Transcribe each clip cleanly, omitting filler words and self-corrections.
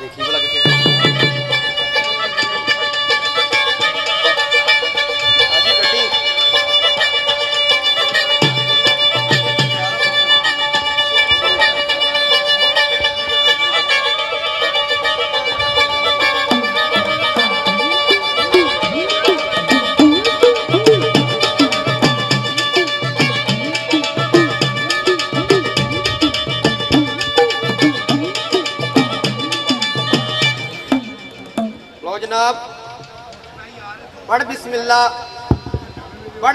देखी भला कितने आजी गड्डी लो जनाब पढ़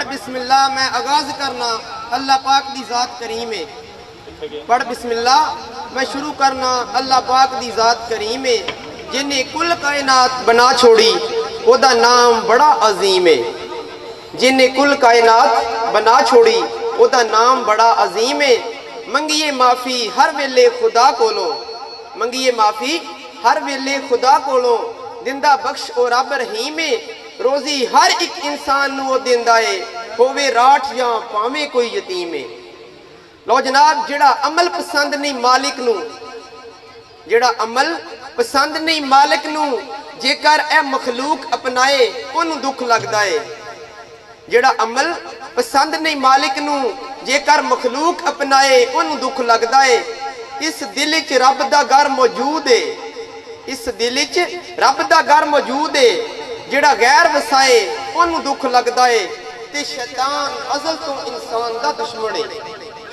बिस्मिल्लाह मैं आगाज करना अल्लाह पाक दी जात करीम है। पढ़ बिस्मिल्लाह मैं शुरू करना अल्लाह पाक दी जात करीम है। जिन्हें कुल कायनात बना छोड़ी ओदा नाम बड़ा अजीम है। जिन्हें कुल कायनात बना छोड़ी ओदा नाम बड़ा अजीम है। मंगिए माफ़ी हर वेले खुदा कोलो, मंगिए माफ़ी हर वेले खुदा कोलो। दिंदा बख्श ओ रब रहीम है। रोजी हर एक इंसान नू दिंदा है, होवे राठ या पावे कोई यतीम है। लो जनाब जेड़ा अमल पसंद नहीं मालिक नू, जेड़ा अमल पसंद नहीं मालिक नू जेकर ए मखलूक अपनाए ओनू दुख लगदा है। जेड़ा अमल पसंद नहीं मालिक नू जेकर मखलूक अपनाए ओनू दुख लगदा है। इस दिल च रब दा घर मौजूद है, इस दिल च रब दा घर मौजूद है। जेड़ा गैर वसाए ओनू दुख लगदा है। ते शैतान अज़ल तो इंसान दा दुश्मन है,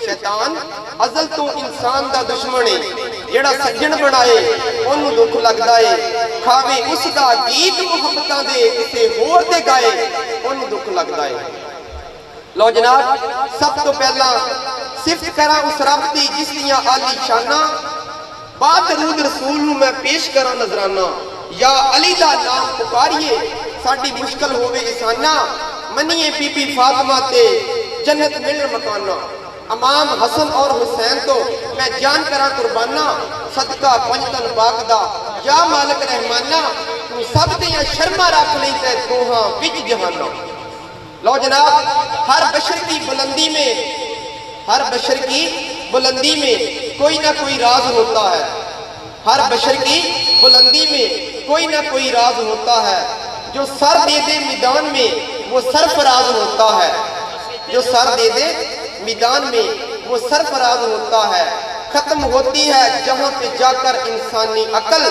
शैतान अज़ल तो इंसान दा दुश्मन है। जेड़ा सज्जन बनाए ओनू दुख लगदा है। खावे उसदा गीत मुहब्बतां दे किसे होर दे गाए ओनू दुख लगदा है। लो जनाब सब तो पहला सिफत करा उस रब दी जिस दियां आली शाना। बाद दरूद रसूल नू मैं पेश करा नजराना। या अली दा नाम पुकारिए साडी मुश्किल होवे आसाना। मनिए बीबी फातिमा ते जन्नत मिलन मकाना। इमाम हसन और हुसैन तो मैं जान करा कुर्बाना। सदका पंजतन पाक दा या मालिक रहमाना। तू सब दियां शर्मा रख लई ते दोहां विच जहाना। लो जनाब हर बशर की बुलंदी में, हर बशर की बुलंदी में कोई ना कोई राज होता है। हर बशर की बुलंदी में कोई ना कोई राज होता है। जो सर दे दे मैदान में वो सरफराज होता है। जो सर दे दे मैदान में वो सरफराज होता है। खत्म होती है जहां पे जाकर इंसानी अकल,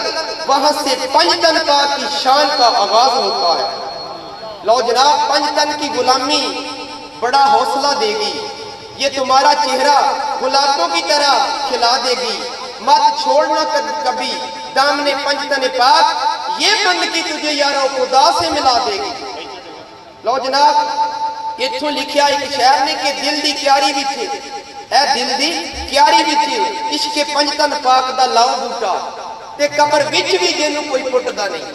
वहां से पंजतन का की शान का आगाज होता है। लो जनाब पंजतन की गुलामी बड़ा हौसला देगी। ये तुम्हारा चेहरा गुलाबों की तरह खिला देगी। मत छोड़ना कभी दामने पंजतन पाक, ये बंदगी तुझे यारो खुदा से मिला देगी। लो जनाब इथों लिखिया एक शहर ने कि दिल दी क्यारी विच ए दिल दी क्यारी विच इश्क पंजतन पाक दा लाओ बूटा। ते कबर विच भी जिन्नू कोई पुटदा नहीं।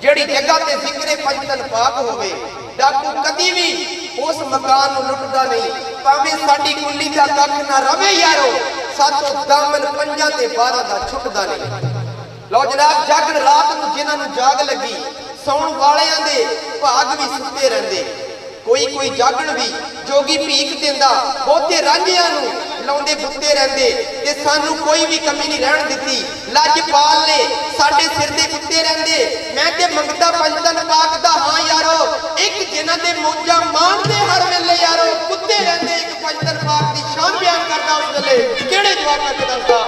जेड़ी जगह ते जिक्रे पंजतन पाक होवे डाकू कदी भी उस मकान नू लुटदा नहीं। भावें साडी कुल्ली दा कख ना रवे यारो, सातों दामन पंजां ते 12 दा छुटदा नहीं। लो जनाब जागण रात नू जिन्हां नू जाग लगी, सौण वालियां दे भाग भी सुते रहंदे। कोई कोई जागण भी जोगी भीख दिंदा, बहुते रांझियां नू लाउंदे बुत्ते रहंदे। ते सानू कोई भी कमी नहीं रहण दित्ती। लज पाल ले साडे सिर दे कुत्ते रहंदे। मैं ते मंगदा पंजतन पाक दा हां यारो, एक जिन्हां दे मौजां माणदे हर वेले यारो कुत्ते रहंदे। एक पंजतन पाक दी शान बयान करदा उस वेले किहड़े जवाब च दसदा।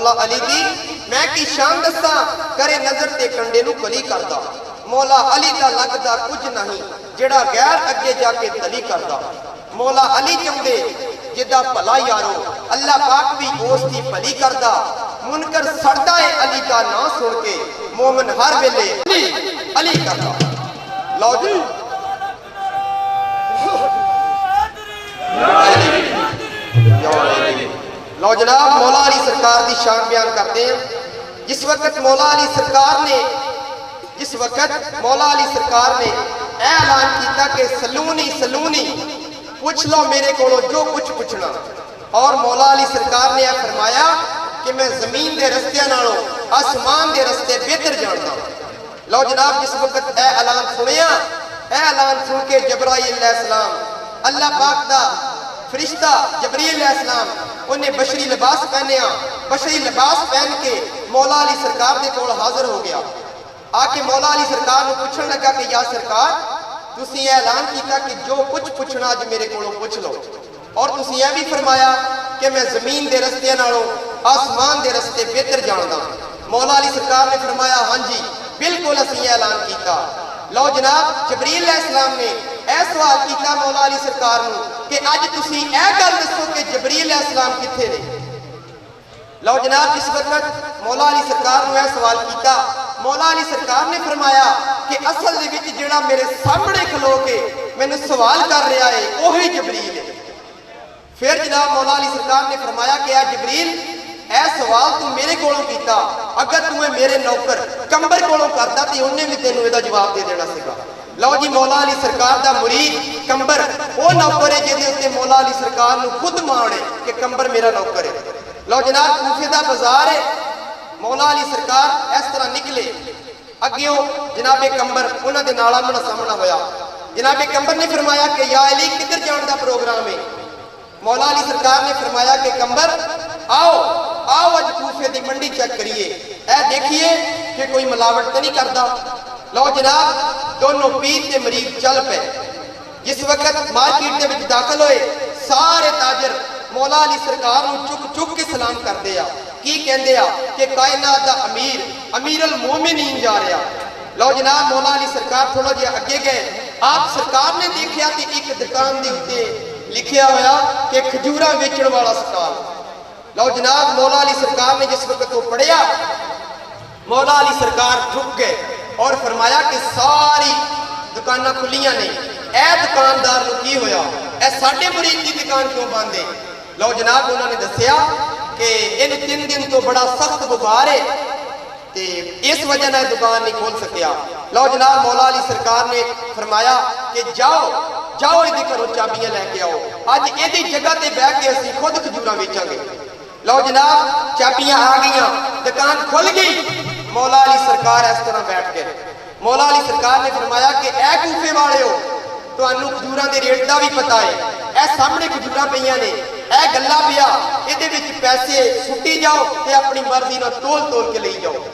मौला अली दी मैं की शान दसा करे नजर ते कंडे नू कली करदा मौला अली दा लगदा कुछ नहीं जेड़ा गैर अगे जाके तली करदा मौला अली चाहुंदे जिदा भला यारो अल्लाह पाक भी उस दी भली करदा मुनकर सड़दा है अली दा नाम सुन के मोमिन हर वेले अली अली करदा लो जी लो जनाब मौला अली सरकार की शान बयान करते हैं। जिस वक्त मौला अली सरकार ने ऐलान किया कि सलूनी पूछ लो मेरे को जो कुछ पूछना और मौला अली सरकार ने फरमाया कि मैं जमीन के रस्ते नालों आसमान के रस्ते बेहतर जानता। लो जनाब जिस वक्त ऐलान सुनिया ऐलान सुन के जबराइल अलैहिस्सलाम अल्लाह पाक दा फरिश्ता जबरील अलैहिस्सलाम उन्हें बशरी लिबास पहन के मौला अली सरकार के कोल हाजिर हो गया। आके मौला अली सरकार को पूछने लगा कि या सरकार तुसी ऐलान किया कि जो कुछ पूछना अज मेरे को पूछ लो और तुसी यह भी फरमाया कि मैं जमीन के रस्ते नालों आसमान के रस्ते बेहतर जानदा। मौला अली सरकार ने फरमाया हाँ जी बिल्कुल असीं ऐलान किया। लो जनाब जबरील अलैहिस्सलाम ने यह सवाल किया मौला अली सरकार नूं कि अज तुसी यह गल दसो कि जबरील अलैहिस्सलाम कित्थे ने। लो जनाब जिस वक्त मौला अली सरकार नूं यह सवाल किया मौला अली सरकार ने फरमाया कि असल दे विच जिहड़ा मेरे सामने खलो के मैनूं सवाल कर रहा है वही जबरील है। फिर जनाब मौला अली सरकार ने फरमाया कि आ जबरील ऐ सवाल तू मेरे कोलों कीता अगर तू मेरे नौकर कंबर कोलों करता तो उन्हें भी तेनों इसदा जवाब दे देना सीगा। लो जी मौला अली सरकार दा मुरीद कंबर वो नौकर है जिहदे उत्ते मौला अली सरकार नूं खुद माण है कि कंबर मेरा नौकर है। लो जनाब कूफे दा बाजार है मौला अली सरकार इस तरह निकले अग्यों जनाबे कंबर उन्हां दे नाल आमना सामना होया। जनाबे कंबर ने फरमाया कि या अली किधर जाने का प्रोग्राम है। मौला अली सरकार ने फरमाया कि कंबर आओ आओ अज कूफे की मंडी चेक करिए ऐ देखिए कि कोई मिलावट तो नहीं करता। लो जनाब दोनों पीर के मरीज चल पे जिस वक्त मार्केट के विच दाखिल होए सारे ताजर मौला अली सरकार नूं चुक के सलाम करते आ की कहते आ कि कायनात दा अमीरुल मोमिनीन जा रहा। लो जनाब मौला अली सरकार थोड़ा जिहा अगे गए आप सरकार ने देखा कि एक दुकान के उत्ते लिखिया होया कि खजूरा बेचण वाला स्टॉल। लो जनाब मौला अली सरकार ने जिस वक्त वो पढ़िया मौला अली सरकार रुक गए और फरमाया कि सारी दुकानां खुलियां ने ए दुकानदार नूं की होया ए साडे मुरीद की दुकान क्यों बंद है। लो जनाब उन्होंने दसिया कि इन 3 दिन तो बड़ा सख्त बुखार है ते इस वजह से दुकान नहीं खोल सकिया। लो जनाब मौला अली सरकार ने फरमाया कि जाओ जाओ ये घरों चाबियां लैके आओ अज ये जगह ते बह के असीं खुद खजूरा बेचांगे। लो जनाब चाबियां आ गई दुकान खुल गई मौला अली सरकार इस तरह बैठ गए। मौला अली सरकार ने फरमाया कि ए कूफे वाले हो तुहानूं खजूरां दे रेट का भी पता है ए सामने खजूरां पईयां ने ए गल्ला पिया इहदे विच पैसे सुट्टी जाओ ते अपनी मर्जी नाल तोल के ले जाओ।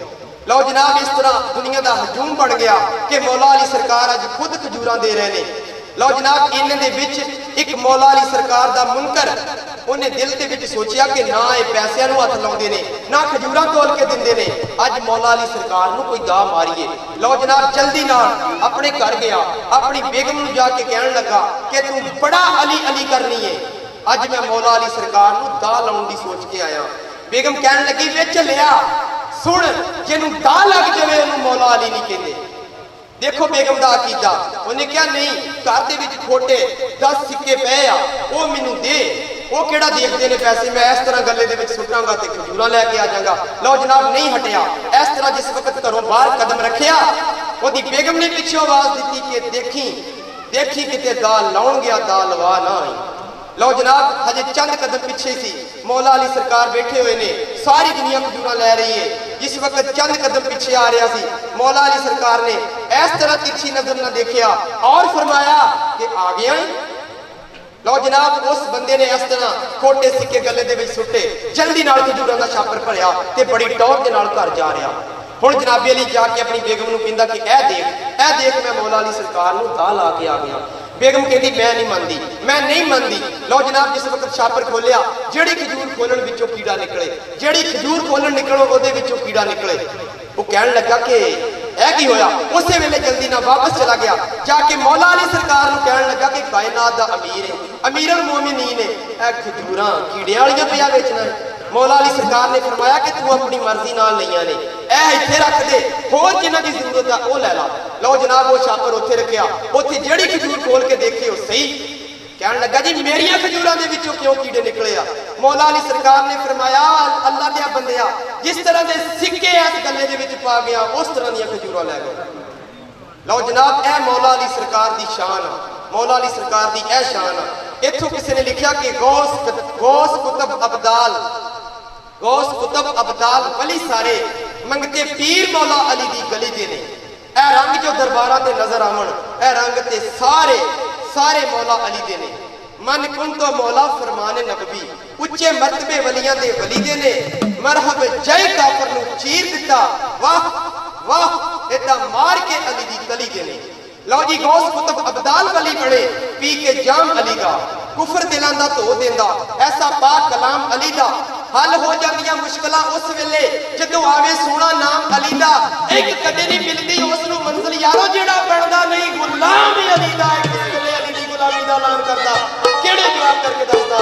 लो जनाब इस तरह दुनिया का हजूम बन गया कि मौला अली सरकार अज खुद खजूरां दे रहे हैं। लो जनाब इन्हां दे विच एक मौला अली सरकार दा मुनकर उन्हें दिल के विच सोचिया कि ना ये पैसों नूं हथ लाउंदे ने ना खजूरां तोल के दिंदे ने अज मौला अली सरकार नूं कोई दा मारीए। लो जनाब जल्दी नाल अपने घर गया अपनी बेगम नूं जाके कहण लगा कि तू बड़ा अली अली करनी है अज मैं मौला अली सरकार नूं दा लाउण दी सोच के आया। बेगम कहण लगी वे चलिया सुन जिन्हों दा लग जाए उन्होंने मौला अली नहीं कहते। देखो बेगम का अकीदा उन्हें क्या नहीं घर के खोटे 10 सिक्के पे आ वो मैनू दे वो केड़ा देखते हैं पैसे मैं इस तरह गले के सुटांगा तो खजूरा लैके आ जाऊंगा। लो जनाब नहीं हटिया इस तरह जिस वक्त घरों बाहर कदम रखिया वो बेगम ने पिछे आवाज दी कि देखी देखी कितने दाल लाउन गया दाल लवा ना आई। लो जनाब हजे चंद कदम पीछे सी मौला अली सरकार बैठे हुए ने सारी दुनिया खजूरा लै रही है। जिस वक्त चंद कदम पीछे आ रहा सी मौला अली सरकार ने इस तरह तिरछी नजर न देखिया और फरमाया कि आ गया। लो जनाब उस बंदे ने इस तरह खोटे सिक्के गले दे विच सुट्टे जल्दी नाल खजूरां दा छापर भरिया ते बड़ी टौर दे नाल घर जा रहा। हुण जनाबे अली जाके अपनी बेगम नूं कहंदा कि ए देख मैं मौला अली सरकार नूं दा ला के आ गया। बेगम कहती मैं नहीं मनती। लो जनाब जिस वक्त छापर खोलिया ਜਿਹੜੀ ਖਜੂਰ ਖੋਲਣ ਵਿੱਚੋਂ ਕੀੜਾ ਨਿਕਲੇ, ਜਿਹੜੀ ਖਜੂਰ ਖੋਲਣ ਨਿਕਲੋ ਉਹਦੇ ਵਿੱਚੋਂ ਕੀੜਾ ਨਿਕਲੇ। ਉਹ ਕਹਿਣ ਲੱਗਾ ਕਿ ਇਹ ਕੀ ਹੋਇਆ। ਉਸੇ ਵੇਲੇ ਜਲਦੀ ਨਾਲ ਵਾਪਸ ਚਲਾ ਗਿਆ, ਜਾ ਕੇ ਮੌਲਾ ਅਲੀ ਸਰਕਾਰ ਨੂੰ ਕਹਿਣ ਲੱਗਾ ਕਿ ਕਾਇਨਾਤ ਦਾ ਅਮੀਰ ਹੈ, ਅਮੀਰੁਲ ਮੋਮਿਨੀਨ ਹੈ, ਇਹ ਖਜੂਰਾਂ ਕੀੜਿਆਂ ਵਾਲੀਆਂ ਪਿਆ ਵੇਚਣਾ ਹੈ। मौला अली सरकार ने फरमाया कि तू अपनी मर्जी नाल लईयां ने, ऐ इत्थे रख दे, होर जिन्हां दी जरूरत है वो लै ला। लो जनाब वो छापर उत्थे रखिया, उत्थे जेड़ी खजूर खोल के देखी वो सही। कहन लगा जी मेरियां खजूरां दे विचों क्यों कीड़े निकले आ। मौला अली सरकार ने फरमाया अल्लाह दे बंदिया, जिस तरह दे सिक्के इस गले दे विच पा गया उस तरह दीयां खजूरां लै गए। लो जनाब ए मौला अली सरकार दी शान आ, मौला अली सरकार दी ए शान आ। इत्थों किसी ने लिखिया कि गौस कुतुब अब्दाल, गौस कुतुब अब्दाल वली सारे मंगते पीर मौला अली दी गली दे ने। ए रंग जो दरबारां ते नजर आवन, ए रंग ते सारे सारे मौला अली दे ने। मन कुन तो मौला फरमाने नबवी, उच्चे मर्तबे वलियां दे वली दे ने। मरहब जय काफर नू चीर दिता, वाह वाह इदा मार के अली दी गली दे ने। लो जी गौस कुतुब अब्दाल वली बने, पी के जाम अली दा, कुफर दिलां दा धो देंदा, ऐसा पाक कलाम अली दा। हल हो जांदियां मुश्किलां उस वेले जदों आवे सोना नाम अली दा। एक कदे नहीं मिलदी उस नूं मंजिल यारो जेड़ा बनदा नहीं गुलाम अली दा। किस वेले अली दी गुलामी दा ऐलान करदा, किहड़े जवाब करके दसदा।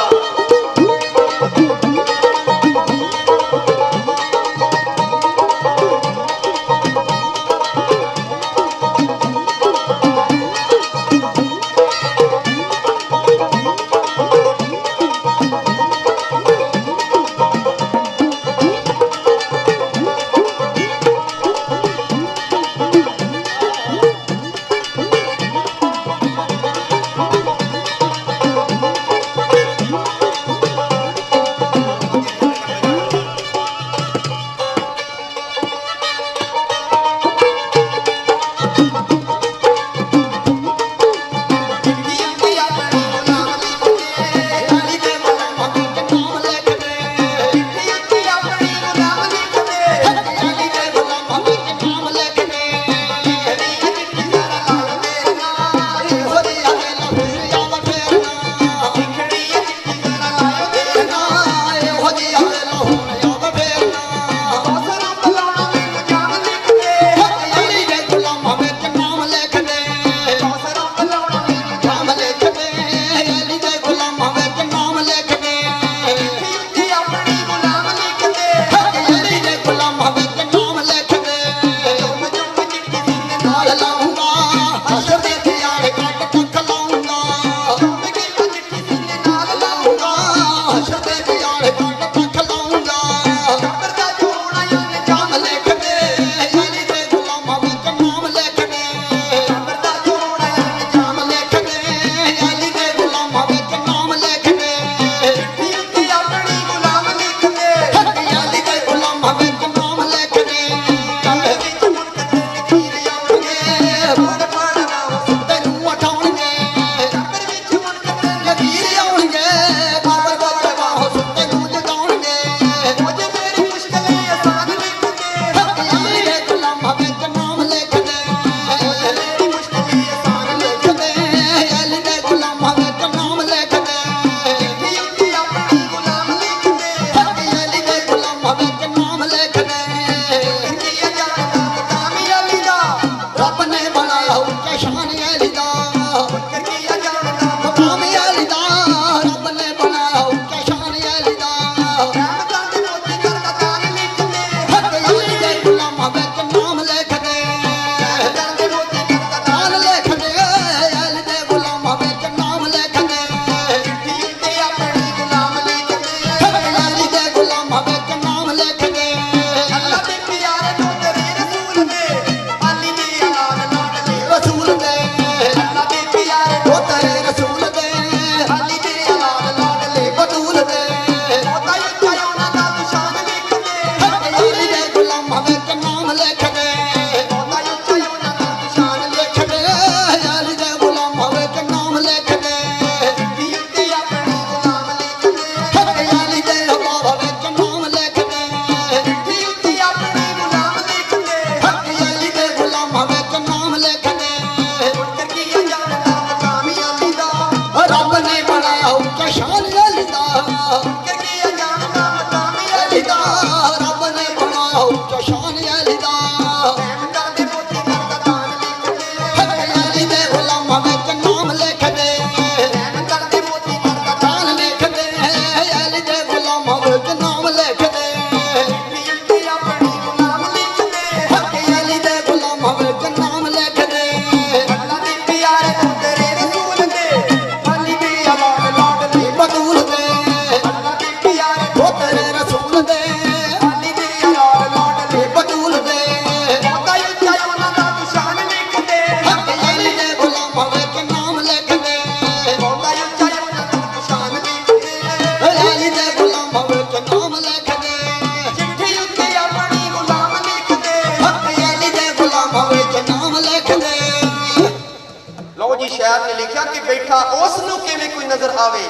ਲਓ ਜੀ ਸ਼ਾਇਰ ਨੇ ਲਿਖਿਆ ਕਿ ਬੈਠਾ ਉਸ ਨੂੰ ਕਿਵੇਂ ਕੋਈ ਨਜ਼ਰ ਆਵੇ,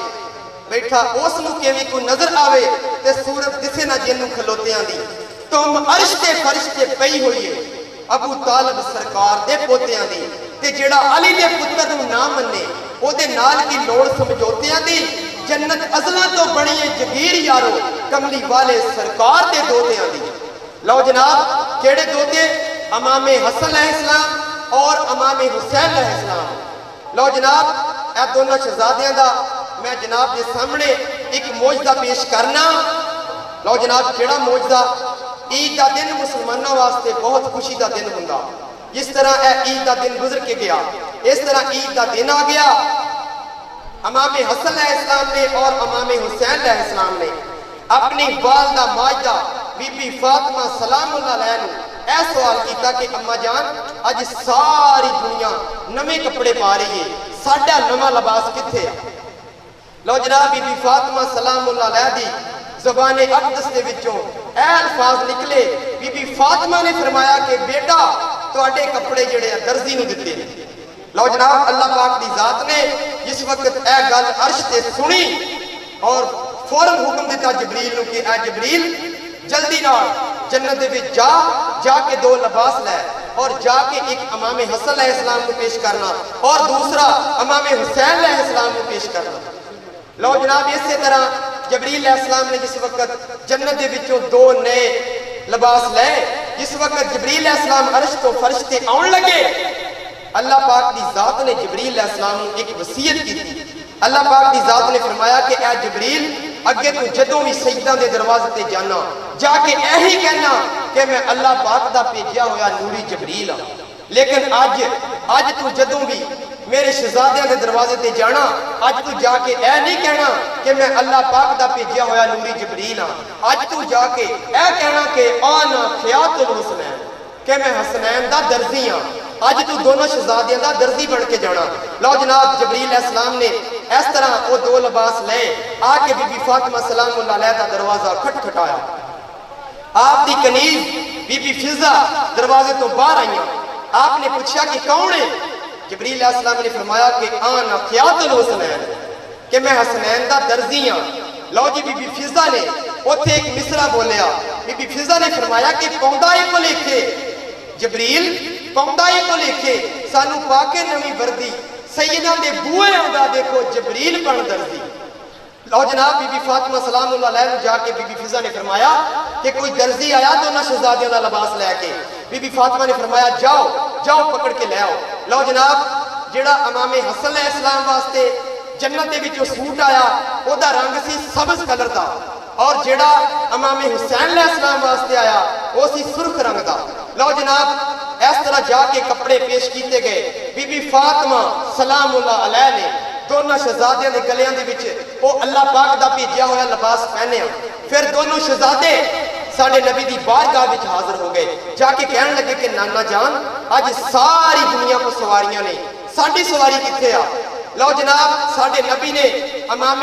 ਬੈਠਾ ਉਸ ਨੂੰ ਕਿਵੇਂ ਕੋਈ ਨਜ਼ਰ ਆਵੇ ਤੇ ਸੂਰਤ ਦਿਸੇ ਨਾ ਜਿਹਨੂੰ ਖਲੋਤਿਆਂ ਦੀ। ਤੁਮ ਅਰਸ਼ ਤੇ ਫਰਸ਼ ਤੇ ਪਈ ਹੋਈਏ ਅਬੂ ਤਾਲਿਬ ਸਰਕਾਰ ਦੇ ਪੋਤਿਆਂ ਦੀ। ਤੇ ਜਿਹੜਾ ਅਲੀ ਦੇ ਪੁੱਤਰ ਨੂੰ ਨਾ ਮੰਨੇ ਉਹਦੇ ਨਾਲ ਕੀ ਲੋੜ ਸਮਝੌਤਿਆਂ ਦੀ। जन्नत अज़ला तो बनी है जगीर यारो कमली वाले सरकार के दोतियां दी। लो जनाब केड़े दोते? इमाम हसन अलैहिस्सलाम और इमाम हुसैन अलैहिस्सलाम। लो जनाब ए दोनों शहजादियां दा मैं जनाब के सामने एक मौजदा पेश करना। लो जनाब केड़ा मौजदा? ईद का दिन मुसलमानों वास्ते बहुत खुशी का दिन हुंदा। जिस तरह ए ईद का दिन गुजर के गया इस तरह ईद का दिन आ गया। इमाम हसन अलैहिस्सलाम ने और इमाम हुसैन अलैहिस्सलाम ने अपनी वालदा माजदा बीबी फातिमा सलामुल्लाह अलैहा नूं यह सवाल किया कि अम्मा जान अज सारी दुनिया नवे कपड़े पा रही है, साडा नवा लिबास किथे? लो जनाब बीबी फातिमा सलामुल्लाह अलैहा दी ज़बान अक़दस दे विचों ए अल्फाज निकले। बीबी फातिमा ने फरमाया कि बेटा तुहाडे कपड़े जिहड़े दर्जी नूं दित्ते ने। लो जनाब अल्लाह पाक दी जात ने जिस वक्त ए गल अर्श ते सुनी और फौरन हुक्म दिता जबरील नूं कि ए जबरील जल्दी नाल जन्नत दे विच जाके दो लिबास लै और जाके एक इमाम हसन अलैहिस्सलाम को पेश करना और दूसरा इमाम हुसैन अलैहिस्सलाम को पेश करना। लो जनाब इस तरह जबरील अलैहिस्सलाम ने जिस वक्त जन्नत दे विचों दो नए लिबास लै, जिस वक्त जबरील अलैहिस्सलाम अर्श तो फर्श ते आउण लगे अल्लाह पाक दी जात ने जबरील अलैहिस्सलाम नूं एक वसीयत की। अल्लाह पाक दी जात ने फरमाया कि ए जबरील अगे तू जदों भी सजदा दे दरवाजे ते जाना जाके यही कहना कि मैं अल्लाह पाक दा भेजिया होया नूरी जबरील हां। लेकिन अज तू जदों भी मेरे शहजादियां दे दरवाजे ते जाना अज तू जाके ए नहीं कहना कि मैं अल्लाह पाक दा भेजिया होया नूरी जबरील हां। अज तू जाके ए कहना कि आना खियातुल हुसनैन कि मैं हसनैन दा दर्जी हां। अज तू दोनों शहजादियां दा दर्जी बन के जाना। लो जनाब जबरील अलैहिस्सलाम ने इस तरह वो दो लिबास ले आके बीबी फातिमा सलामुल्लाह अलैहा दा दरवाजा खटखटाया। आप दी कनीज बीबी फिजा दरवाजे तो बाहर आई। आपने पूछा कि कौन है? जबरील अलैहिस्सलाम ने फरमाया कि आना खियातुल हुसनैन कि मैं हसनैन दा दर्जी हां। लो जी बीबी फिजा ने उत्थे एक मिसरा बोलिया। बीबी फिजा ने फरमाया कि पौंदा को लेके जबरील पौंदा को लेके सानू पाके नवी वर्दी सैयदा दे बूए आंदा देखो जबरील बन दर्जी। लो जनाब बीबी फातिमा सलामुल्लाह अलैहा जाके बीबी फिजा ने फरमाया कि कोई दर्जी आया दोनों शहजादियों का लिबास लैके। बीबी फातिमा ने फरमाया जाओ जाओ पकड़ के ले आओ। लो जनाब जेड़ा इमाम हसन अलैहिस्सलाम वास्ते जन्नत दे विचों सूट आया ओदा रंग सी सबज कलर दा और जेड़ा इमाम हुसैन अलैहिस्सलाम वास्ते आया वो सी सुर्ख रंग दा। लो जनाब इस तरह जाके कपड़े पेश किए गए। बीबी फातिमा सलामुल्लाह अलैहा ने दोनों शहजादियों के गलियां दे विच वो अल्लाह पाक दा भेजिया होया लिबास पहने। फिर दोनों शहजादे साडे नबी दी बारगाह विच हाजिर हो गए। जाके कहन लगे कि नाना जान अज सारी दुनिया को सवारियां ने, साडी सवारी किथे आ? लो जनाब साडे नबी ने इमाम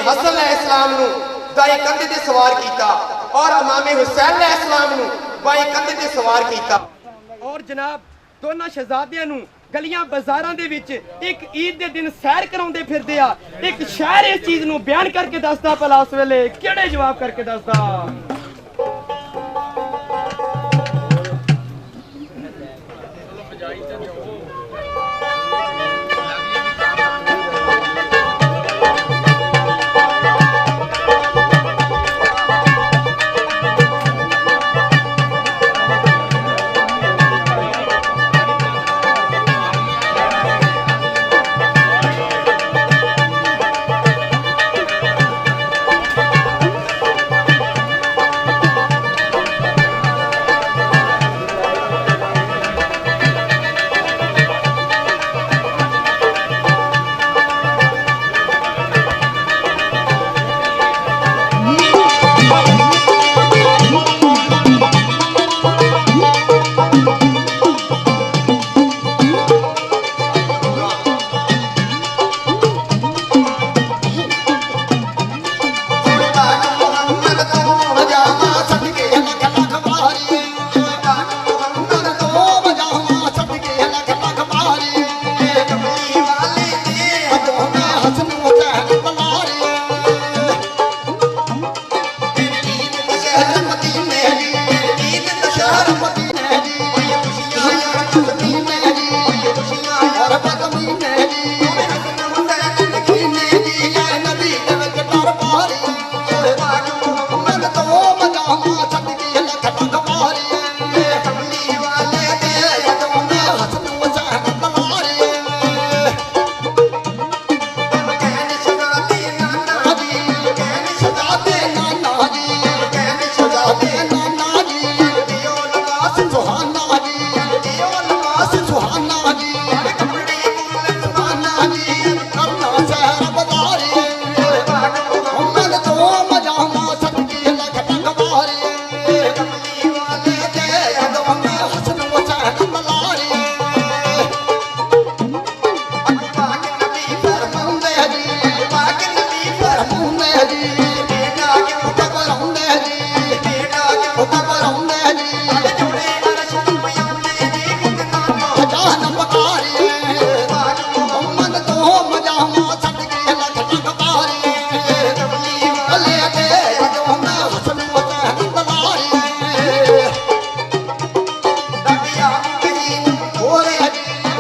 हसन अलैहिस्सलाम नूं दाई कंधे ते सवार किया और इमाम हुसैन अलैहिस्सलाम नूं बाई कंधे ते सवार किया। और जनाब दोनों शहजादियां नूं गलियां बाजारां दे विच एक ईद दे दिन सैर कराउंदे फिरदे आ। एक शायर इस चीज नूं बयान करके दसदा भला उस वेले किहड़े जवाब करके दसदा।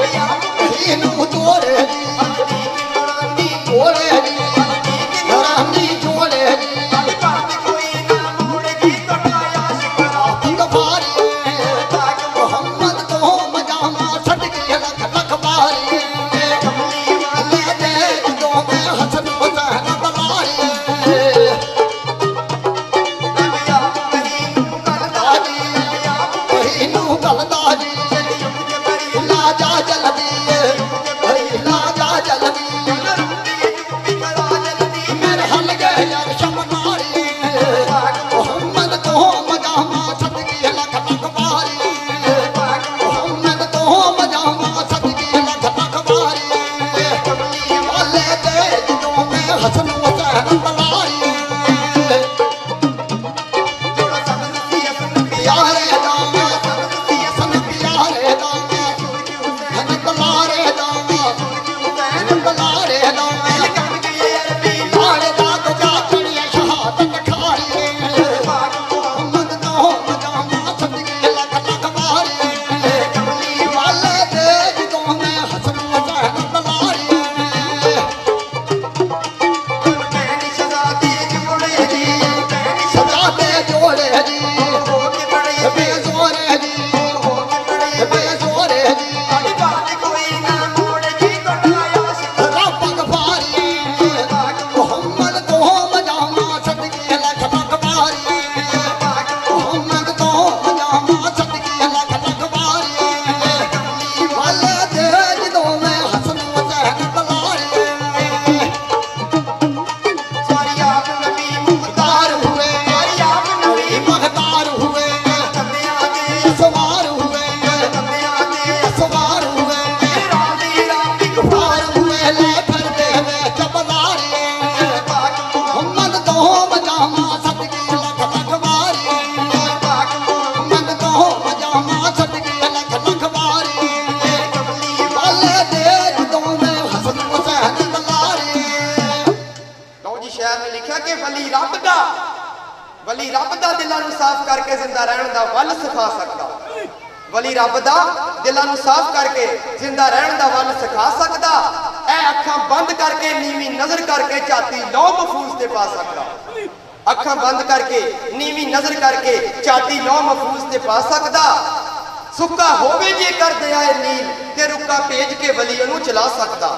ਇਹਨੂੰ ਤੋੜੇ ਤੋੜੇ ਰਾਮੀ ਜੋੜੇ ਮੁਹੰਮਦ ਤੋਂ ਮਜਾਮਾ ਛੱਡ ਕੇ ਲੱਖ ਲੱਖ ਬਾਰੀ ਲੈ ਦੇ ਜਦੋਂ ਮੈਂ ਹਸਨ ਹੁਸੈਨ ਬਲਾਰੀ ਇਹਨੂੰ ਗਲਦਾ ਜੀ ਲਾ ਜਾ ਜਲਦੀ ਲਾ ਜਾ ਜਲਦੀ ਮੇਰੇ ਹੱਲ ਗਏ ਯਾਰ ਸ਼ਮਨਾਰੀ ਮੁਹੰਮਦ ਤੋਂ ਮਜਾਮਾ ਛੱਡ ਕੇ ਲੱਖ ਲੱਖ ਬਾਰੀ ਮੁਹੰਮਦ ਤੋਂ ਮਜਾਮਾ ਛੱਡ ਕੇ ਲੱਖ ਲੱਖ ਬਾਰੀ ਵਾਲੇ ਤੇ ਜਦੋਂ ਮੈਂ ਹਸਨ ਹੁਸੈਨ ਬਲਾਰੀ ਪਿਆਰੇ ਦਾ ਸਨ ਪਿਆਰੇ ਦਾ ਹਨ ਬਲਾਰੇ ਦਾ ਹਨ ਬਲਾਰੇ ਦਾ ਲਾੜੇ ਦਾ ਦੂਜਾ ਚੜੀਏ ਸ਼ਹਾਦਤ ਖਾਰੀ ਮੁਹੰਮਦ ਤੋਂ ਮਜਾਮਾ ਛੱਡ ਕੇ ਲੱਖ ਲੱਖ ਬਾਰੀ ਵਾਲੇ ਤੇ ਜਦੋਂ ਮੈਂ ਹਸਨ ਹੁਸੈਨ ਬਲਾਰੀ ਸਦਾ ਤੇ ਜੋੜੇ ਜੀ ਬੇਜ਼ੋਰੇ ਜੀ ਬੇਜ਼ੋਰੇ ਜੀ ਰੱਬ ਗਫਾਰੀ ਮੁਹੰਮਦ ਤੋਂ ਮਜਾਮਾ ਛੱਡ ਕੇ ਲੱਖ ਲੱਖ ਬਾਰੀ ਮੁਹੰਮਦ ਤੋਂ ਮਜਾਮਾ ਛੱਡ ਕੇ ਲੱਖ ਲੱਖ ਬਾਰੀ ਵਾਲੇ ਤੇ ਜਦੋਂ ਮੈਂ ਹਸਨ ਹੁਸੈਨ ਬਲਾਰੀ ਮੁਖਤਾਰ ਹੁਏ ਮਖਤਾਰ ਹੁਏ ਸਵਾਰ ਹੁਏ ਸਵਾਰ ਹੁਏ ਗਫਾਰ ਹੁਏ ਲੈ ਫਿਰਦੇ ਵਿੱਚ ਬਲਾਰੀ ਮੁਹੰਮਦ ਤੋਂ ਮਜਾਮਾ ਛੱਡ ਕੇ ਲੱਖ ਲੱਖ ਬਾਰੀ ਮੁਹੰਮਦ ਤੋਂ ਮਜਾਮਾ ਛੱਡ ਕੇ ਲੱਖ ਲੱਖ ਬਾਰੀ ਵਾਲੇ ਦੇ ਜਦੋਂ ਮੈਂ ਹਸਨ ਹੁਸੈਨ ਬਲਾਰੀ ਲਓ ਜੀ ਸ਼ਾਇਰ ਨੇ ਲਿਖਿਆ ਕਿ ਵਲੀ ਰੱਬ ਦਾ ਦਿਲਾਂ ਨੂੰ ਸਾਫ਼ ਕਰਕੇ ਜ਼ਿੰਦਾ ਰਹਿਣ ਦਾ ਵੱਲ ਸਿਖਾ ਸਕਦਾ ਵਲੀ ਰੱਬ ਦਾ ਦਿਲਾਂ ਨੂੰ ਸਾਫ਼ ਕਰਕੇ ਜ਼ਿੰਦਾ ਰਹਿਣ ਦਾ ਵੱਲ ਸਿਖਾ ਸਕਦਾ ਇਹ ਅੱਖਾਂ ਬੰਦ ਕਰਕੇ ਨੀਵੀਂ ਨਜ਼ਰ ਕਰਕੇ ਝਾਤੀ ਲੌ ਮਹਫੂਜ਼ ਤੇ ਪਾ ਸਕਦਾ ਅੱਖਾਂ ਬੰਦ ਕਰਕੇ ਨੀਵੀਂ ਨਜ਼ਰ ਕਰਕੇ ਝਾਤੀ ਲੌ ਮਹਫੂਜ਼ ਤੇ ਪਾ ਸਕਦਾ ਸੁੱਕਾ ਹੋਵੇ ਜੇ ਕਰ ਦਿਆਏ ਨੀਲ ਤੇ ਰੁੱਕਾ ਭੇਜ ਕੇ ਵਲੀ ਉਹਨੂੰ ਚਲਾ ਸਕਦਾ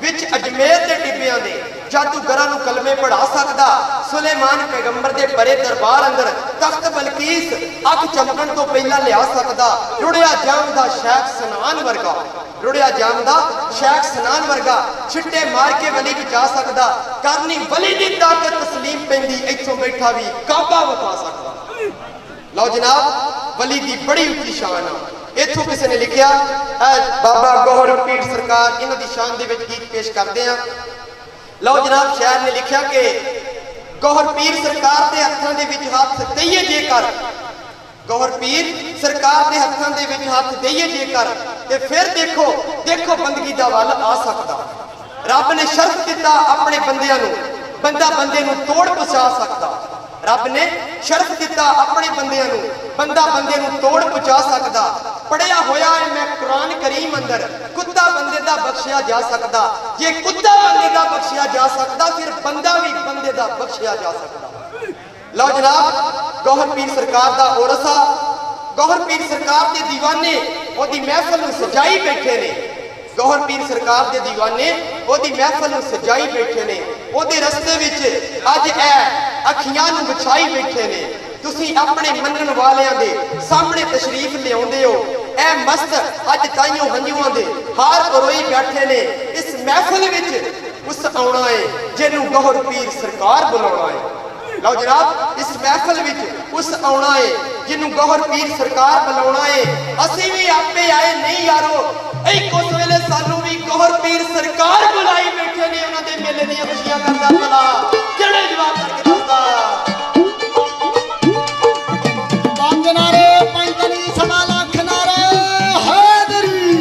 ਵਿੱਚ ਅਜਮੇਰ ਦੇ ਟਿੱਬਿਆਂ ਦੇ ਜਾਦੂਗਰਾਂ ਨੂੰ ਕਲਮੇ ਪੜ੍ਹਾ ਸਕਦਾ ਸੁਲੇਮਾਨ ਪੈਗੰਬਰ ਦੇ ਪਰੇ ਦਰਬਾਰ ਅੰਦਰ ਤਖਤ ਬਲਕੀਸ ਅੱਖ ਚਮਕਣ ਤੋਂ ਪਹਿਲਾਂ ਲਿਆ ਸਕਦਾ ਰੁੜਿਆ ਜਾਮ ਦਾ ਸ਼ੈਖ ਸਨਾਨ ਵਰਗਾ ਰੁੜਿਆ ਜਾਮ ਦਾ ਸ਼ੈਖ ਸਨਾਨ ਵਰਗਾ ਛਿੱਟੇ ਮਾਰ ਕੇ ਵਲੀ ਬਚਾ ਸਕਦਾ ਕਰਨੀ ਵਲੀ ਦੀ ਤਾਕਤ ਤਸਲੀਮ ਪੈਂਦੀ ਇੱਥੋਂ ਬੈਠਾ ਵੀ ਕਾਬਾ ਵਿਖਾ ਸਕਦਾ ਲਓ ਜਨਾਬ ਵਲੀ ਦੀ ਬੜੀ ਉੱਚੀ ਸ਼ਾਨ ਆ ਇੱਥੋਂ ਕਿਸੇ ਨੇ ਲਿਖਿਆ ਬਾਬਾ ਗੌਹਰ ਪੀਰ ਸਰਕਾਰ ਇਹਨਾਂ ਦੀ ਸ਼ਾਨ ਦੇ ਵਿੱਚ ਗੀਤ ਪੇਸ਼ ਕਰਦੇ ਆ ਲਓ ਜਨਾਬ ਸ਼ਾਇਰ ਨੇ ਲਿਖਿਆ ਕਿ ਗੌਹਰ ਪੀਰ ਸਰਕਾਰ ਦੇ ਹੱਥਾਂ ਦੇ ਵਿੱਚ ਹੱਥ ਦਈਏ ਜੇਕਰ ਗੌਹਰ ਪੀਰ ਸਰਕਾਰ ਦੇ ਹੱਥਾਂ ਦੇ ਵਿੱਚ ਹੱਥ ਦਈਏ ਜੇਕਰ ਤੇ ਫਿਰ ਦੇਖੋ ਬੰਦਗੀ ਦਾ ਵੱਲ ਆ ਸਕਦਾ ਰੱਬ ਨੇ ਸ਼ਰਤ ਦਿੱਤਾ ਆਪਣੇ ਬੰਦਿਆਂ ਨੂੰ ਬੰਦਾ ਬੰਦੇ ਨੂੰ ਤੋੜ ਪਹੁੰਚਾ ਸਕਦਾ ਰੱਬ ਨੇ ਸ਼ਰਤ ਦਿੱਤਾ ਆਪਣੇ ਬੰਦਿਆਂ ਨੂੰ ਬੰਦਾ ਬੰਦੇ ਨੂੰ ਤੋੜ ਪਹੁੰਚਾ ਸਕਦਾ ਪੜਿਆ ਹੋਇਆ ਹੈ ਮੈਂ ਕੁਰਾਨ ਕਰੀਮ ਅੰਦਰ ਕੁੱਤਾ ਬੰਦੇ ਦਾ ਬਖਸ਼ਿਆ ਜਾ ਸਕਦਾ ਜੇ ਕੁੱਤਾ ਬੰਦੇ ਦਾ ਬਖਸ਼ਿਆ ਜਾ ਸਕਦਾ ਫਿਰ ਬੰਦਾ ਵੀ ਬੰਦੇ ਦਾ ਬਖਸ਼ਿਆ ਜਾ ਸਕਦਾ ਲਓ ਜਨਾਬ ਗੌਹਰ ਪੀਰ ਸਰਕਾਰ ਦਾ ਔਰਸਾ ਗੌਹਰ ਪੀਰ ਸਰਕਾਰ ਦੇ دیਵਾਨੇ ਉਹਦੀ ਮਹਿਫਲ ਨੂੰ ਸਜਾਈ ਬੈਠੇ ਨੇ ਗੌਹਰ ਪੀਰ ਸਰਕਾਰ ਦੇ دیਵਾਨੇ ਉਹਦੀ ਮਹਿਫਲ ਨੂੰ ਸਜਾਈ ਬੈਠੇ ਨੇ ਉਹਦੇ ਰਸਤੇ ਵਿੱਚ ਅੱਜ ਇਹ ਅੱਖੀਆਂ ਨੂੰ ਵਿਛਾਈ ਬੈਠੇ ਨੇ ਤੁਸੀਂ ਆਪਣੇ ਮੰਨਣ ਵਾਲਿਆਂ ਦੇ ਸਾਹਮਣੇ ਤਸ਼ਰੀਫ ਲਿਆਉਂਦੇ ਹੋ ਇਹ ਮਸਤ ਅੱਜ ਤਾਈਓ ਹੰਝੂਆਂ ਦੇ ਹਾਰ ਪਰੋਈ ਬੈਠੇ ਨੇ ਇਸ ਮਹਿਫਲ ਵਿੱਚ ਉਸ ਆਉਣਾ ਏ ਜਿਹਨੂੰ ਗੌਹਰ ਪੀਰ ਸਰਕਾਰ ਬੁਲਾਉਣਾ ਏ ਲਓ ਜਨਾਬ ਇਸ ਮਹਿਫਲ ਵਿੱਚ ਉਸ ਆਉਣਾ ਏ ਜਿਹਨੂੰ ਗੌਹਰ ਪੀਰ ਸਰਕਾਰ ਬੁਲਾਉਣਾ ਏ ਅਸੀਂ ਵੀ ਆਪੇ ਆਏ ਨਹੀਂ ਯਾਰੋ ਉਸ ਵੇਲੇ ਸਾਨੂੰ ਵੀ ਗੌਹਰ ਪੀਰ ਸਰਕਾਰ ਬੁਲਾਈ ਬੈਠੇ ਨੇ ਉਹਨਾਂ ਦੇ ਮੇਲੇ ਦੀਆਂ ਖੁਸ਼ੀਆਂ ਕਰਦਾ ਭਲਾ ਕਿਹੜੇ ਜਵਾਬ ਕਰਕੇ ਦੱਸਦਾ ਪੰਜ ਨਾਰੇ ਪੰਜ ਨਹੀਂ ਸਵਾ ਲੱਖ ਨਾਰੇ ਹੈਦਰੀ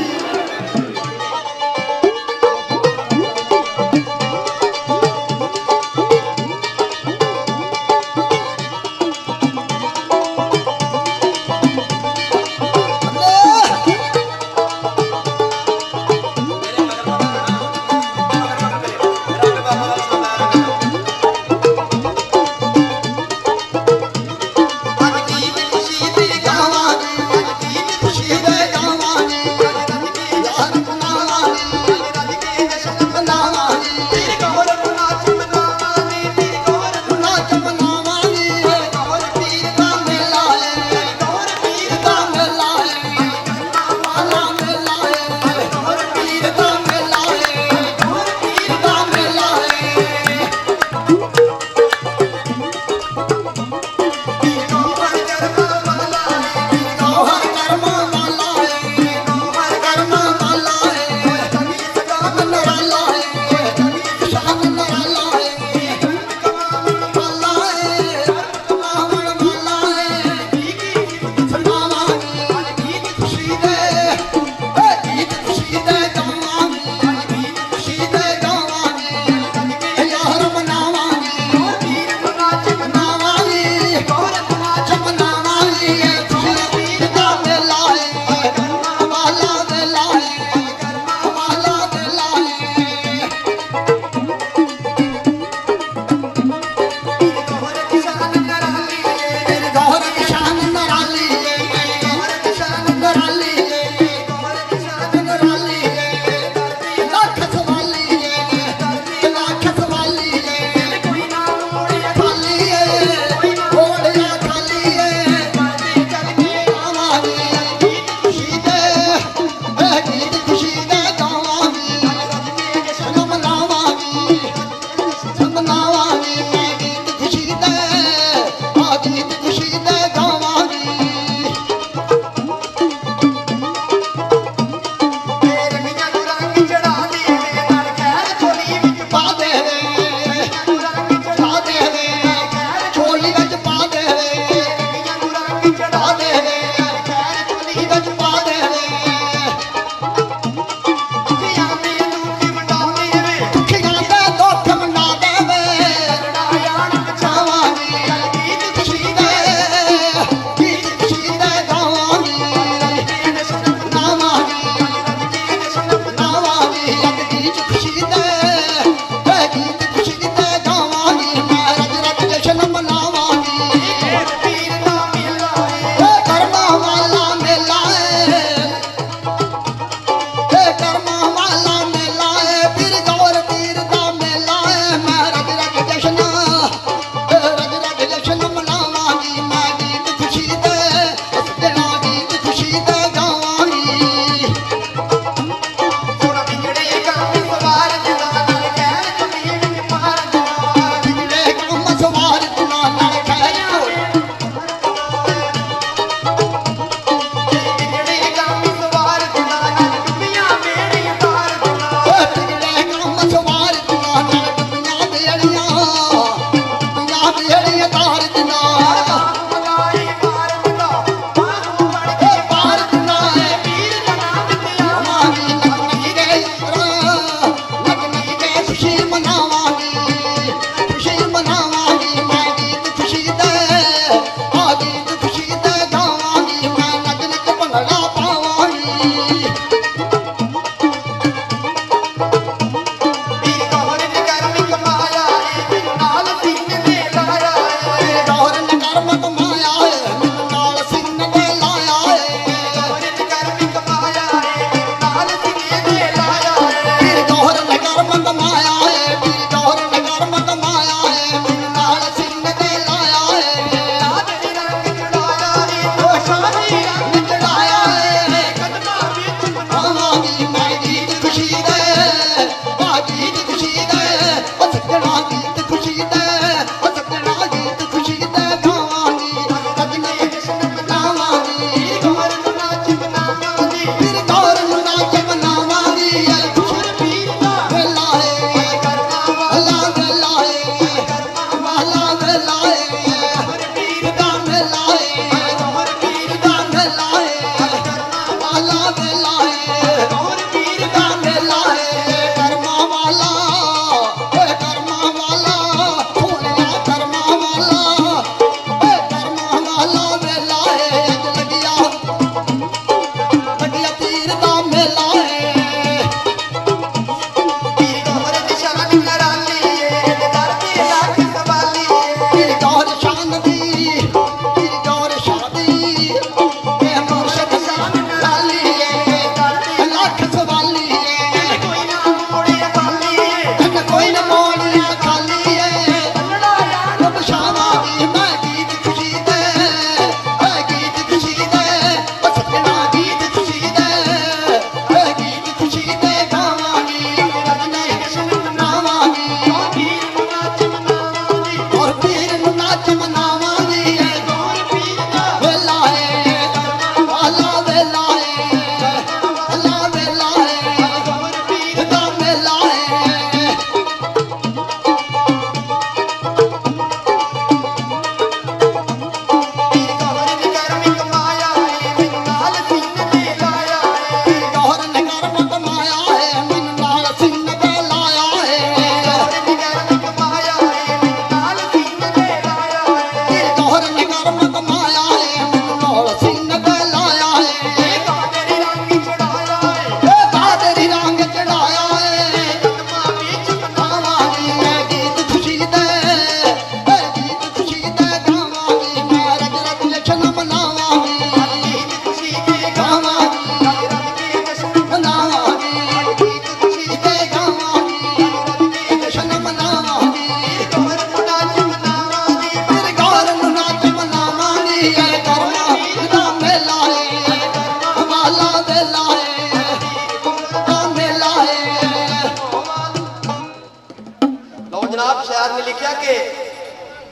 सरकार ने लिखा कि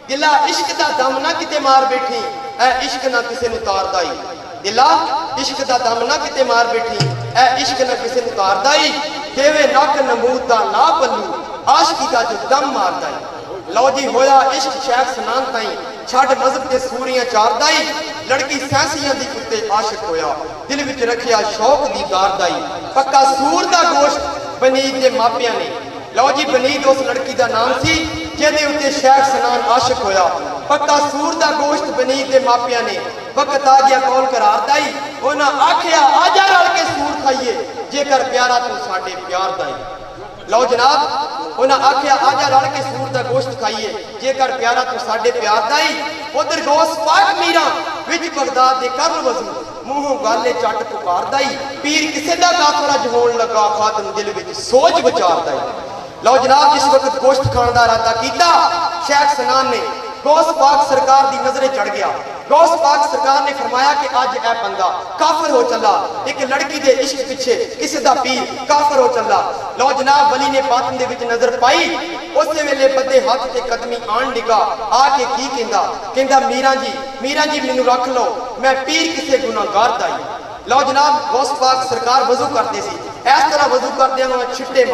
दिला इश्क दा दम ना किते मार बैठी, ऐ इश्क ना किसे नूं तारदा ही। दिला इश्क दा दम ना किते मार बैठी, ऐ इश्क ना किसे नूं तारदा ही। देवे नक नमूद दा ला पल्लू, आशिकी दा जो दम मारदा ही। लो जी होया इश्क शेख सनान ताई, छड़ मजहब ते सूरियां चारदा ही। लड़की सैंसियां दी कुत्ते आशिक होया, दिल विच रखिया शौक दी गारदा ही। पक्का सूर दा गोश्त बनीत दे मापियां ने। लो जी बनीत उस लड़की दा नाम सी जिहदे उत्ते शेख सनान आशिक होया। पक्का सूर दा गोश्त बनीत दे मापियां ने। वक्त आ गया कौल करार दा ही, उन्हां आखिया आजा रल के सूर खाइए, जेकर प्यारा तू साडे प्यार दा ही। लो जनाब उन्हें आख्या आजा रल के सूर का गोश्त खाइए, जेकर प्यारा तू साडे प्यार दा ही। उधर गौस पाक मीरा विच बगदाद दे कर वजू, मूहों गाले चट पुकारदा ही। पीर किसे दा काफर अज होण लगा, खातम दिल विच सोच विचारदा ही। लो जनाब जिस वक्त गोश्त खाण दा इरादा कीता, शेख सनान ने गौस पाक सरकार दी नजरे चढ़ गया। गौस पाक सरकार ने फरमाया कि अज ए बंदा काफर हो चला, एक लड़की दे इश्क पिछे किसी दा पीर काफर हो चला। लो जनाब वली ने बातन दे विच नजर पाई, उस वेले बदे हाथ ते कदमी आन डिगा। आके की कहंदा मीरा जी मैनू रख लो, मैं पीर किसे गुनाहगार दा ही। लो जनाब गौस पाक सरकार वजू करते सी, इस तरह वजू करदे छिट्टे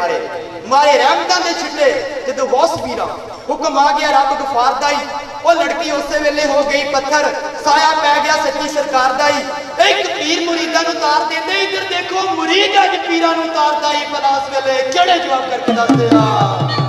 मारे रहमतां दे छिट्टे। जदों गौस पीरा हुक्म आ गया रब गफार दा ही, वो लड़की उस वेले हो गई पत्थर, साया पै गया सच्ची सरकार दा ही। एक पीर मुरीदा नूं तार देंदे, इधर देखो मुरीद अज पीरां नूं तारदा ही। भला उस वेले किहड़े जवाब करके दसदे आ।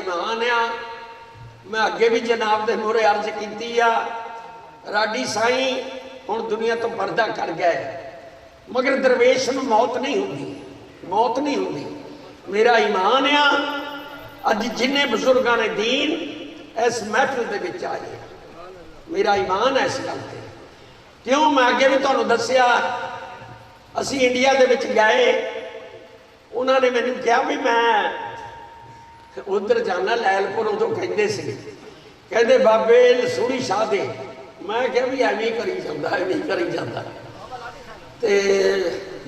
ईमान आ। मैं अगे भी जनाब के मोहरे अर्ज की आ, राडी साई हुण दुनिया तो पर्दा कर गए, मगर दरवेश नूं मौत नहीं होंदी, मौत नहीं होंदी। मेरा ईमान आ, अज जिन्ने बुजुर्गों ने दीन इस महफिल दे विच आए, मेरा ईमान है इस गल ते। क्यों मैं अगे भी तुहानूं दस्सिया, असी इंडिया दे विच गए, उन्होंने मैनू कहा भी मैं उधर जाना लैलपुर, उदों कहते सी कहते बाबे लसूड़ी शाह दे। मैं क्या भी एवं ही करी जाता, एवं ही करी जाता। तो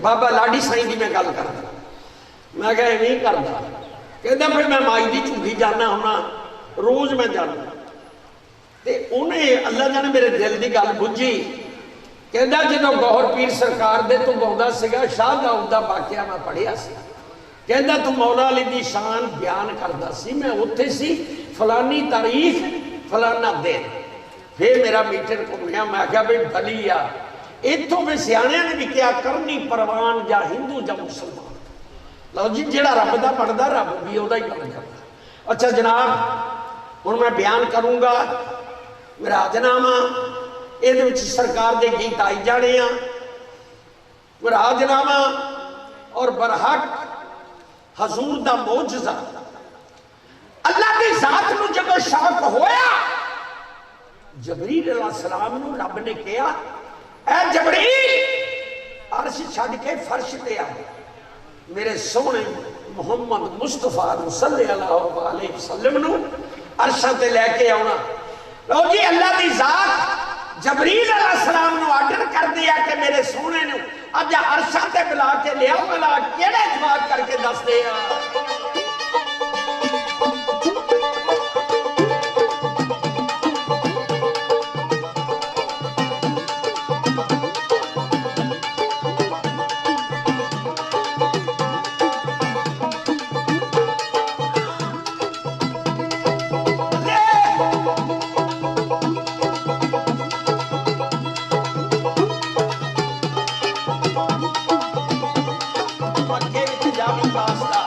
बाबा लाडी साई की मैं गल करदा, मैं क्या एवं ही करदा। कहता फिर मैं माई की झूठी जाना होना, रोज़ मैं जाना। तो उन्हें अल्लाह जाने मेरे दिल की गल बुझी। कहता जो गौहर पीर सरकार दे तू गाँदा सीगा, शाह दाऊद दा वाकिया मैं पढ़िया सी। कहता तू मौला अली दी शान बयान करता सी, मैं उत्थे सी फलानी तारीख फलाना दिन। फिर मेरा मीटर घूमिया, मैं क्या भाई भली आ। इतों भी सियाणिया ने भी क्या करनी परवान या हिंदू या मुसलमान। लो जी, जेड़ा रब दा बनदा रब भी उहदा ही बन जाता। अच्छा जनाब, हुण मैं बयान करूँगा, मेरा राजनामा ये सरकार के गीत आई जाने आ। राजनामा और बरहक हजूर दा मोजज़ा, अल्लाह की जात नूं जदों शौक होया, जबरील अलैहिस्सलाम नूं रब ने कहा, ऐ जबरील अर्श छड्ड के फर्श ते आ, मेरे सोहने मुहम्मद मुस्तफा सल्लल्लाहु अलैहि वसल्लम नूं अर्शां ते लैके आउणा। लो जी, अल्लाह की जात जबरील अलैहिस्सलाम नूं आर्डर कर दिया कि मेरे सोहने नूं अज अर्शां ते बुला के लिया। बुला केड़े जवाब करके दस दे आ। मक्के विच जावी वास्ता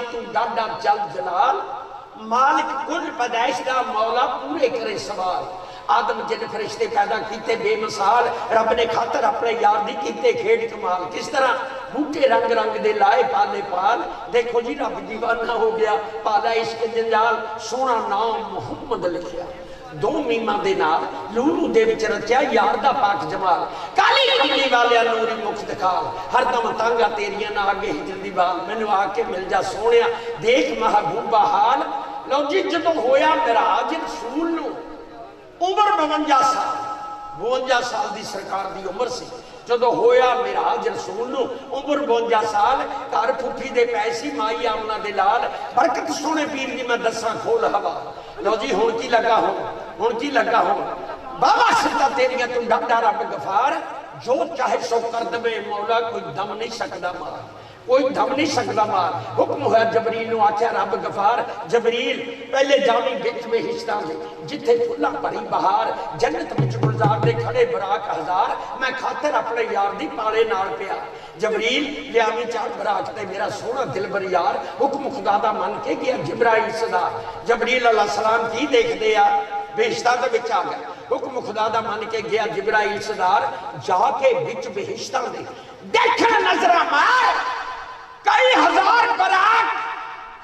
तू डाडा चल जलाल, मालिक कुल पैदाइश दा मौला पूरे करे सवाल। आदम जिन फरिश्ते पैदा किए बेमिसाल, रब ने खातर अपने यार दी कीते खेड कमाल। किस तरह बूटे रंग रंग दे लाए पाले पाल, देखो जी रब दीवाना हो गया पाला इश्क जंजाल। सोना नाम मुहम्मद लिखिया दो मीमा दे नाल, लूलू दे विच रचिया यार दा पाक जमाल। काली कमली वालिया नूरी मुख दिखाल, हरदम तांगा तेरिया ना अगे हिजर दी बाल। मैनू आके मिल जा सोहणिया देख महबूबा हाल। लो जी जदों होया मिराज रसूल नू उम्र 52 साल, 52 साल की सरकार की उम्र सी जो होया मिराज रसूल नू उम्र 52 साल। घर फुफी दे पैसी माई आमना दे लाल, बरकत सोने पीर की मैं दसा खोल हवा। लो जी हुण की लगा हुण की लगा हुण बाबा सिद्धा तेरिया तू डाडा रब गफार। जो चाहे सो कर दे मौला, कोई दम नहीं सकदा मार, कोई दम नहीं सकता मार। हुक्म होया जबरील नू आख्या रब गफार, जबरील पहले जावी बिच बेहिश्तां दे जिथे फुल्ला भरी बहार। जन्नत विच गुलजार दे खड़े बराक हजार, मैं खातर अपने यार दी पाले नाल पिया। जबरील लियावी चार बराक ते मेरा सोहना दिलबर यार। हुक्म खुदा दा मन के गया जिब्राइल सदा। जबरील अलैहिस्सलाम की देखदे आ बेहिश्तां दे विच आ गया। हुक्म खुदा दा मन के गया जिब्राइल सदार, जाके बिच बेहिश्तां दे देखा नजरा मार। कई हजार बराक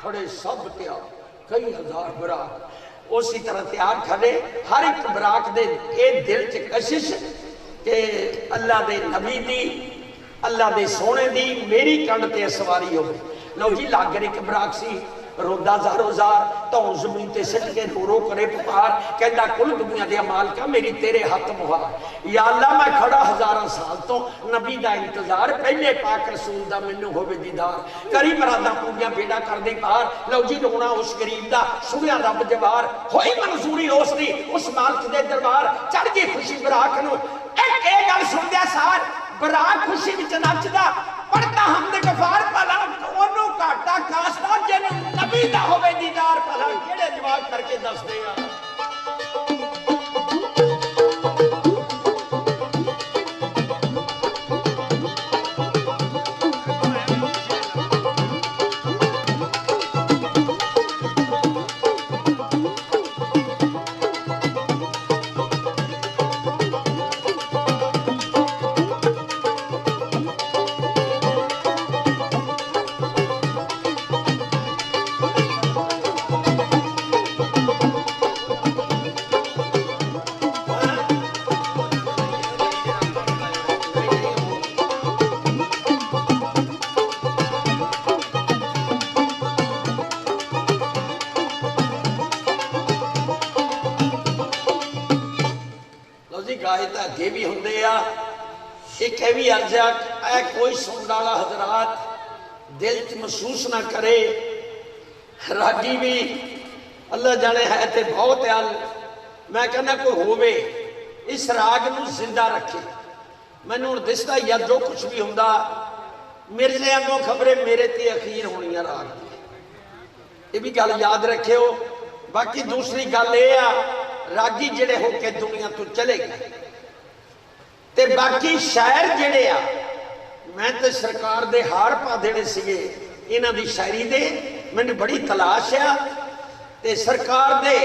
खड़े सब तैयार, कई हजार बराक उसी तरह तैयार खड़े। हर एक बराक दे ए दिल च कशिश के अल्लाह दे नबी दी, अल्लाह दे सोने दी मेरी कंड ते सवारी हो। लो जी लागर एक बराक सी रोंदा जारो जार, तो जमीन ते सिट के रो रो करे पुकार। कहता कुल दुनिया दे मालिका मेरी तेरे हथ मुहार। या अल्लाह मैं खड़ा हजारां साल तो नबी दा इंतजार, पहले पाक रसूल दा मैनू होवे दीदार। करी मरादा पूरियां बेड़ा कर दे पार। लो जी रोना उस गरीब दा सुनिया रब जवार। होई मंजूरी उस दी उस मालिक दे दरबार, चढ़ गई खुशी बराक नू। एक गल सुनदे सार बराक खुशी विच नचदा, पढ़ता हमदे गफार भला ओनू घाटा खासदा जिन नबी दा होवे दीदार। भला केड़े जवाब करके दसदे आ। गाए तो अगे भी होंगे आ। एक है भी अर्जा है कोई सुनने वाला हजरात दिल च महसूस ना करे। रागी भी अल्लाह जाने है तो बहुत अल। मैं कहना कोई होवे इस राग नू जिंदा रखे। मैनू हुण दिसदा ही आ जो कुछ भी हुंदा मिर्जे अंगों खबरे मेरे ते अखीर होनी है राग की। ये भी गल याद रखियो। बाकी दूसरी गल ये आ रागी जेड़े होके दुनिया तो चले गए ते बाकी शायर जेड़े आ मैं तो सरकार दे हार पा देने सीगे इन्हां दी शायरी दे। मैंने बड़ी तलाश आ ते सरकार दे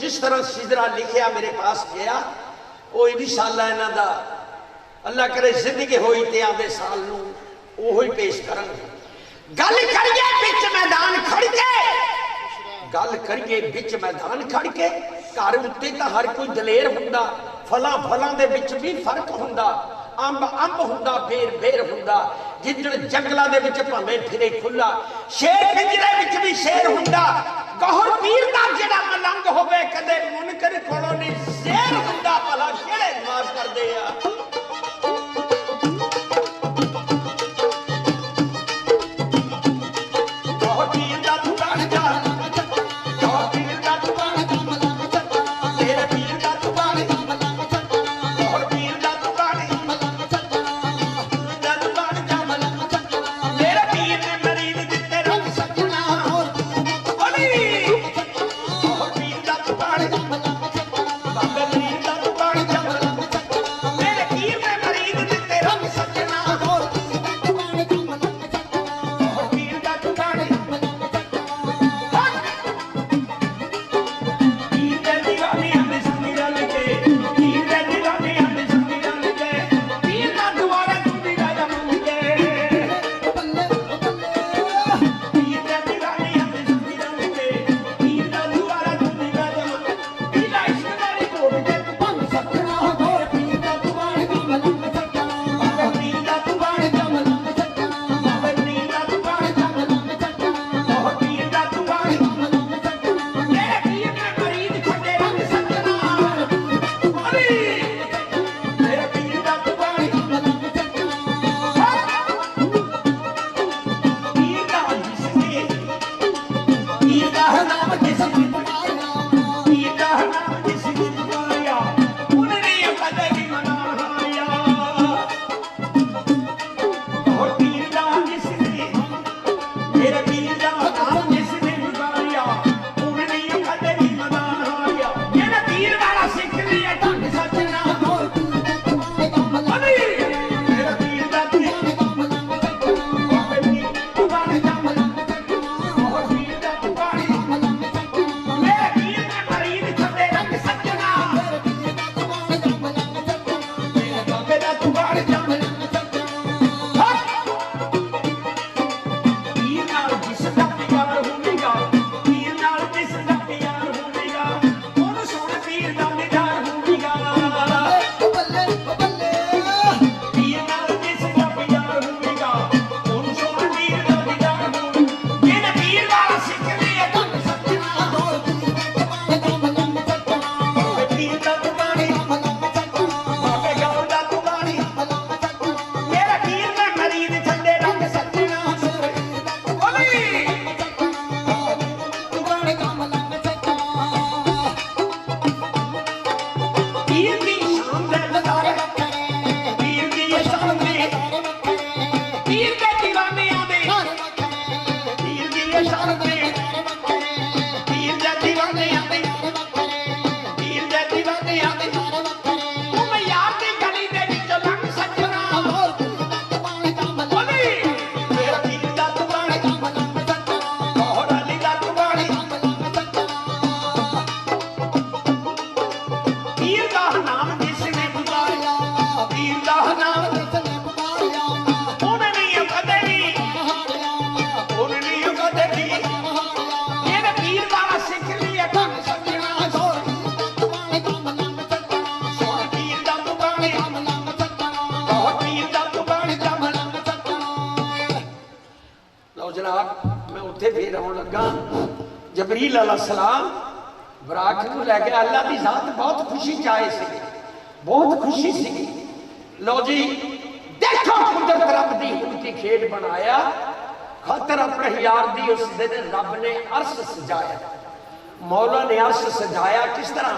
जिस तरह सिजरा लिखिया मेरे पास गया वो इंशाअल्लाह इन्हां दा अल्लाह करे जिंदगी होई ते आंदे साल नू ओहो ही पेश करांगे। गल करिए बिच मैदान खड़ के, गल करिए बिच मैदान खड़ के। घर उत्ते तो हर कोई दलेर हुंदा, फलां फलां दे विच भी फर्क हुंदा। अंब अंब हुंदा, बेर बेर हुंदा। जिद्दड़ जंगलां दे विच भावें फिरे खुला, शेर पिंजरे विच भी शेर हुंदा। गौहर पीर दा जेड़ा मलंग होवे कदे मुनकर कोलों नहीं शेर हुंदा। भला केड़े माफ करदे आ। ਪੀਰ ਦੀ ਸ਼ਾਨ ਦੇ ਨਜ਼ਾਰੇ ਵੱਖਰੇ ਪੀਰ ਦੀ ਸ਼ਾਨ ਦੇ ਨਜ਼ਾਰੇ ਵੱਖਰੇ ਪੀਰ ਦੇ دیਵਾਨਿਆਂ ਦੇ ਨਜ਼ਾਰੇ ਵੱਖਰੇ ਪੀਰ ਦੀ ਸ਼ਾਨ ਦੇ ਨਜ਼ਾਰੇ ਵੱਖਰੇ ਪੀਰ ਦੇ دیਵਾਨਿਆਂ ਦੇ ਨਜ਼ਾਰੇ ਵੱਖਰੇ ਪੀਰ ਦੇ دیਵਾਨਿਆਂ ਦੇ ਨਜ਼ਾਰੇ ਵੱਖਰੇ ਉਹ ਮੈਂ ਯਾਰ ਦੀ ਗਲੀ ਦੇ ਵਿੱਚੋਂ ਲੰਘ ਸੱਜਣਾ ਹੋਰ ਬਾਣੇ ਕੰਮ ਬੋਲੀ ਮੇਰਾ ਪੀਰ ਦਾ ਤੁਬਾਣੀ ਕੰਮ ਲੰਮ ਸੱਜਣਾ ਮੋਹਰ ਅਲੀ ਦਾ ਤੁਬਾਣੀ ਕੰਮ ਲੰਮ ਸੱਜਣਾ ਪੀਰ ਦਾ ਨਾਮ ਜਿਸ ਨੇ ਪੁਕਾਰਿਆ ਪੀਰ ਦਾ ਨਾਮ ਕਿਸਨੇ ਪੁਕਾਰਿਆ ਉਹਨੇ ਨਹੀਂ ਕਦੇ ਵੀ ਹਾਰਿਆ ਉਹਨੇ ਨਹੀਂ ਕਦੇ ਵੀ ਹਾਰਿਆ ਇਹਦੇ ਪੀਰ ਵਾਲਾ ਸਿੱਖ ਲਿਆ ਕੰਮ ਸੱਜਣਾ ਹੋਰ ਬਾਣੇ ਕੰਮ ਲੰਮ ਸੱਜਣਾ ਸੋਹਣ ਪੀਰ ਦਾ ਤੁਬਾਣੀ ਕੰਮ ਲੰਮ ਸੱਜਣਾ ਬਹੁਤ ਪੀਰ ਦਾ ਤੁਬਾਣੀ ਕੰਮ ਲੰਮ ਸੱਜਣਾ ਲਓ ਜਨਾਬ ਮੈਂ ਉੱਥੇ ਫੇਰ ਆਉਣ ਲੱਗਾ ਜਬਰੀਲ ਅਲੈਹਿਸਲਾਮ ਬਰਾਕ ਨੂੰ ਲੈ ਕੇ ਅੱਲਾ ਦੀ ਜ਼ਾਤ ਬਹੁਤ ਖੁਸ਼ੀ ਚ ਆਏ ਸੀ ਬਹੁਤ ਖੁਸ਼ੀ ਸੀ ਲਓ ਜੀ ਦੇਖੋ ਕੁਦਰਤ ਰੱਬ ਦੀ ਹੁਣ ਕੀ ਖੇਡ ਬਣਾਇਆ ਖਾਤਰ ਆਪਣੇ ਯਾਰ ਦੀ ਉਸ ਦਿਨ ਰੱਬ ਨੇ ਅਰਸ਼ ਸਜਾਇਆ ਮੌਲਾ ਨੇ ਅਰਸ਼ ਸਜਾਇਆ ਕਿਸ ਤਰ੍ਹਾਂ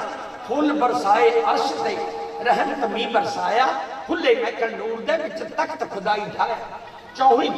ਫੁੱਲ ਬਰਸਾਏ ਅਰਸ਼ ਤੇ ਰਹਿਮਤ ਮੀਂਹ ਬਰਸਾਇਆ ਫੁੱਲੇ ਮਹਿਕਣ ਨੂਰ ਦੇ ਵਿੱਚ ਤਖਤ ਖੁਦਾਈ ਢਾਇਆ 24